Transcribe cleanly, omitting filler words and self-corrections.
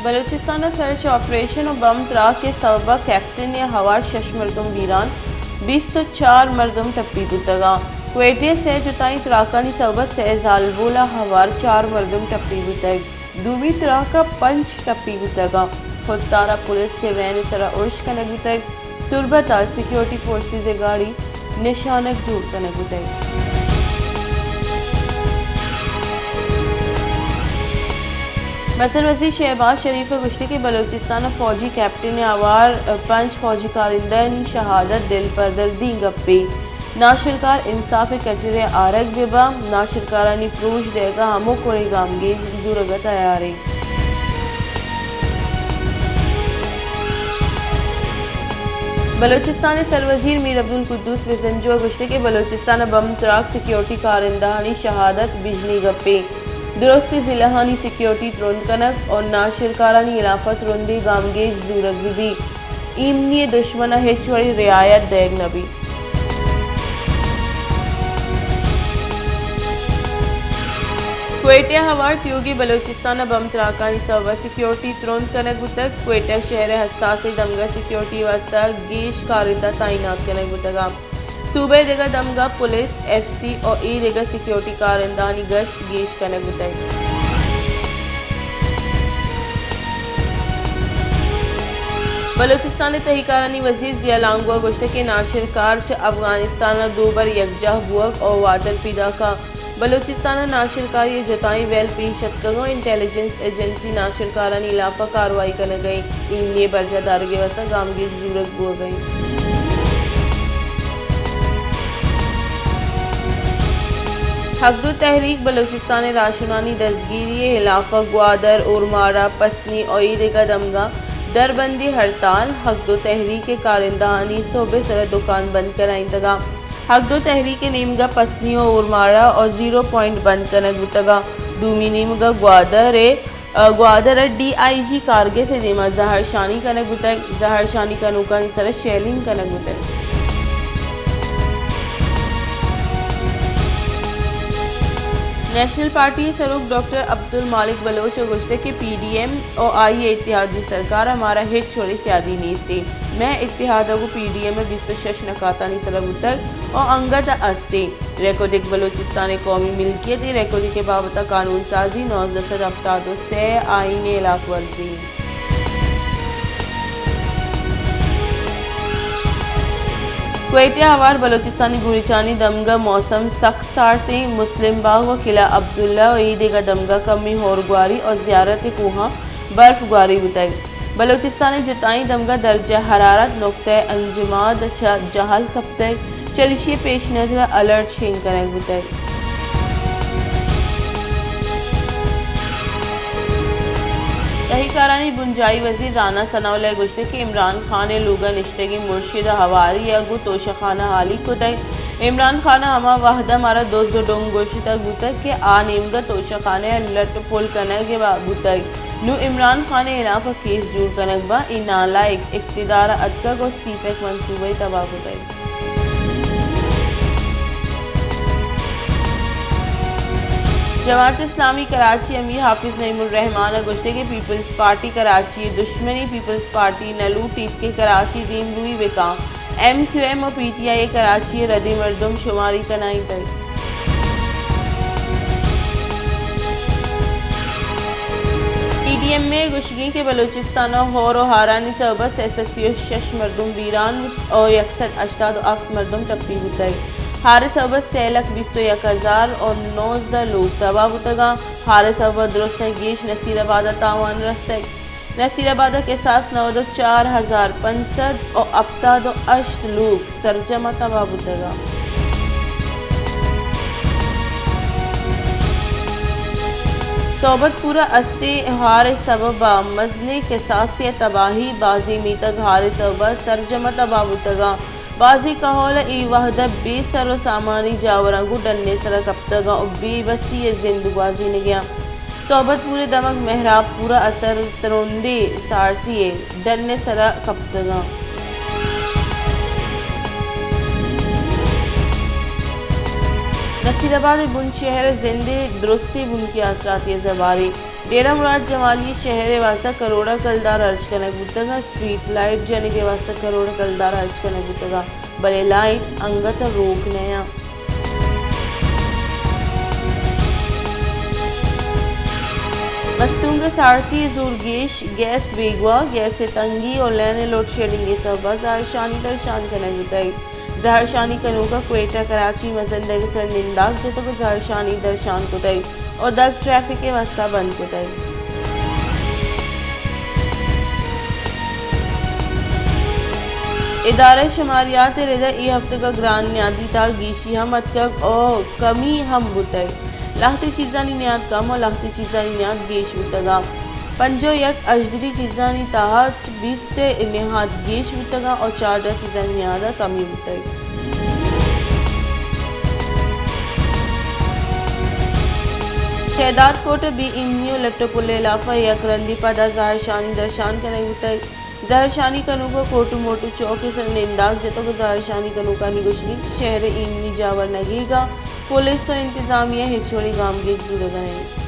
Balochistan search operation और बम त्राक के सबब कैप्टन या हवार शश मरदम वीरान 20 तो 4 मरदम टप्पी बुतगा क्वेटिया से जुताई त्राकानी सबब से जालबोला हवार 4 मरदम टप्पी बुतग दूमी त्राका 5 टप्पी बुतगा खुस्तारा पुलिस से वैन सरा उर्श कनक बुतग तुरबता सिक्योरिटी फोर्सेस गाड़ी निशानक जोड़ कनक बुतग। मसल वजी शहबाज शरीफ गुश्ती के बलूचिस्तान फौजी कैप्टन आवार 5 फौजी कारिंदन शहादत दिल पर दर्दी गप्पे नाशिरकार इंसाफ कटरे आरग बेबा नाशिरकारानी प्रोश देगा हमो कोड़े गामगेज जुरगा तैयारी। बलूचिस्तान सरवजीर मीर अब्दुल कुद्दूस बेजंजो गुश्ती के बलूचिस्तान बम त्राक सिक्योरिटी कारिंदानी शहादत बिजली गप्पे दुरुस्त जिलाहानी सिक्योरिटी त्रुंद कनक और नाशिरकारानी इलाफत रुंदी गामगेज जूरग भी इमनी दुश्मन हेचवड़ी रियायत देग नबी। क्वेटिया हवार त्योगी बलूचिस्तान बम त्राकानी सबब सिक्योरिटी त्रुंद कनक बुतक क्वेटिया शहर हसास दमगा सिक्योरिटी वास्ता गेश कारिंदा तैनात कनक बुतगा सूबे देगा दमगा पुलिस FC और ई देगा सिक्योरिटी कारिंदानी गश्त गेश कनक बुतग। बलूचिस्तान तहकारानी वजीर जिया लांगुआ गुश्ते के नाशिरकार च अफगानिस्तान दोबर यकजा बुअक और वादर पिदा का बलूचिस्तान नाशिरकार ये जताई वेल पेशतगो इंटेलिजेंस एजेंसी नाशिरकारानी इलाफा कार्रवाई करने गई इमनी बरजा दारगे वसा गामगी जरूरत बुआ गई। हकदो तहरीक बलूचिस्तान राशनानी दसगिरी हिलाफा ग्वादर उर्मारा पसनी और ईरेगा दमगा दरबंदी हड़ताल हकदो तहरीक के कारिंदानी सोबे सर दुकान बंद कराई तगा हकदो तहरीक नीमगा पसनी और उर्मारा और 0 पॉइंट बंद करने बुतगा दूमी नीमगा ग्वादर DIG कारगे से दिमा जहर शानी कनक बुतग जहर शानी का नुकानी सर शेलिंग कनक बुतग। नेशनल पार्टी सरूक डॉक्टर अब्दुल मालिक बलोच गुश्ते के PDM और आई इत्तेहादी सरकार हमारा हिट छोड़े सियादी नी से मैं इत्तेहाद को PDM में 26 नकातानी सरब तक और अंगत अस्ते रेकोडिक बलूचिस्तान कौमी मिल्कियत रेकोडिक के बाबत कानून साजी 9 अफ्तादो से आईन इलाफ वर्जी। क्वेटिया हवार बलूचिस्तानी गुरिचानी दमगा मौसम सख्त सारते मुस्लिम बाग व किला अब्दुल्ला और ईदेगा दमगा कमी होरगुआरी और ज़ियारत कोहा बर्फ गुआरी बुतग बलूचिस्तान जताई दमगा दर्जा हरारत नुक्ते अंजमाद जहल कप्तग चलिए पेश नजर अलर्ट शेन करें बुतग। तहकारानी बुंजाई वजीर राना सनाउल्लाह गुश्ते के इमरान खान लूगा निश्तगी मुर्शिद हवारी अगु तोशा खाना हाली को तक इमरान खान हमा वाहदा मारा दोस्तों डोंग गोश्त गुतक के आ नीमगा तोशा खाने लट पुल कनक के बुतक नु इमरान खान इलाफा केस जुड़ कनक बा इनाला इक्तिदार अदकग और सीपेक मंसूबे तबाह बुतक। जमात इस्लामी कराची अमीर हाफिज नईमुर रहमान गुश्ते के पीपल्स पार्टी कराची दुश्मनी पीपल्स पार्टी नलू टीप के कराची दीम रुई विका MQM और PTI कराची रदी मर्दम शुमारी कनाई तक। PDM में गुशगी के बलूचिस्तान और हारानी सबस SSU शश मर्दम वीरान और 61 अफ्त मर्दम टप्पी बुतग हारे सबब सेलक 21,000 और 19 लोग तबाह बुतगा हारे सबब दुरुस्त गेश नसीराबाद तावान रस्तक नसीराबाद के साथ 4,500 और अफ्ताद अश्त लोग सरजमा तबाह बुतगा। सोबत पूरा अस्ते हारे सबब मजने के साथ तबाही बाजी मीतक हारे सबब सरजमा तबाह बुतगा बाजी कहोल ई वहद बेसरो सामानी जावरंगू डन्ने सरा कप्तगा और बेबसी जिंदगाजी ने गया सोबत पूरे दमक मेहराब पूरा असर तरोंदे सारती डन्ने सरा कप्तगा। नसीराबाद बुन शहर जिंदे दुरुस्ती बुन की असराती जबारी डेरा मुराद जमाली शहर वास्ता करोड़ा कलदार अर्ज कनक बुतगा स्ट्रीट लाइट जने के वास्ता करोड़ा कलदार अर्ज कनक बुतगा बले लाइट अंगत रोक नया मस्तूंग सारथी जुर्गेश गैस बेगवा गैस तंगी और लेने लोड शेडिंग के सबा जहरशानी दर्शान कनक बुताई जहरशानी कनूका क्वेटा कराची मजंदग सर निंदाक जो तो जहरशानी दर्शान कुताई और दग ट्रैफिक के वास्ता बंद कुताई इदारा शुमारियात रजा ई हफ्ते का ग्रान न्यादी था गीशी हम अतक और कमी हम बुताई लाखती चीज़ानी न्याद कम और लाखती चीज़ानी न्याद गेश बुतगा पंजो यक अजदरी चीज़ानी ताहत 20 से निहाद गेश बुतगा और 4 चीज़ानी न्यादा कमी बुताई शहदाद कोट बी इम्नियो लट्टपुल्ले लाफा यकरंदी पदा जहरशानी दर्शान कनक बुताई जहरशानी कनू को कोटू मोटू चौके से निंदाक जतो को जहरशानी कनू का निगुशनी शहर इमनी जावर नगीगा पुलिस और इंतजामिया हिचोड़ी गाम के जुड़े गए।